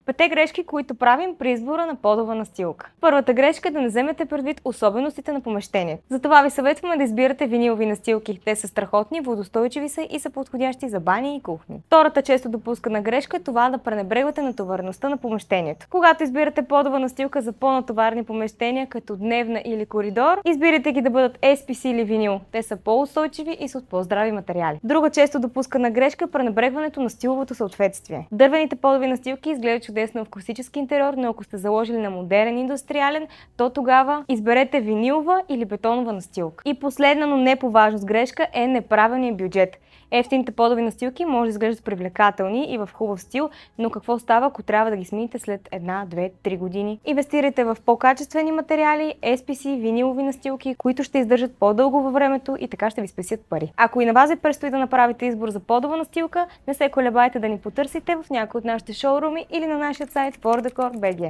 Петте грешки, които правим при избора на подова настилка. Първата грешка е да не вземете предвид особеностите на помещението. Затова ви съветваме да избирате винилови настилки. Те са страхотни, водостойчиви са и са подходящи за бани и кухни. Втората често допускана грешка е това да пренебрегвате натовареността на помещението. Когато избирате подова настилка за по-натоварени помещения, като дневна или коридор, избирайте ги да бъдат SPC или винил. Те са по-устойчиви и са от по-здрави материали. Друга често допускана грешка е пренебрегването на стиловото съответствие. Дървените подови настилки изглеждат чудесно в класически интериор, но ако сте заложили на модерен индустриален, то тогава изберете винилова или бетонова настилка. И последна, но не по важност грешка е неправилният бюджет. Евтините подови настилки може да изглеждат привлекателни и в хубав стил, но какво става, ако трябва да ги смените след 1, 2, 3 години? Инвестирайте в по-качествени материали, SPC, винилови настилки, които ще издържат по-дълго във времето и така ще ви спесят пари. Ако и на вас ви предстои да направите избор за подова настилка, не се колебайте да ни потърсите в някои от нашите шоуруми или на нашия сайт fordecor.bg.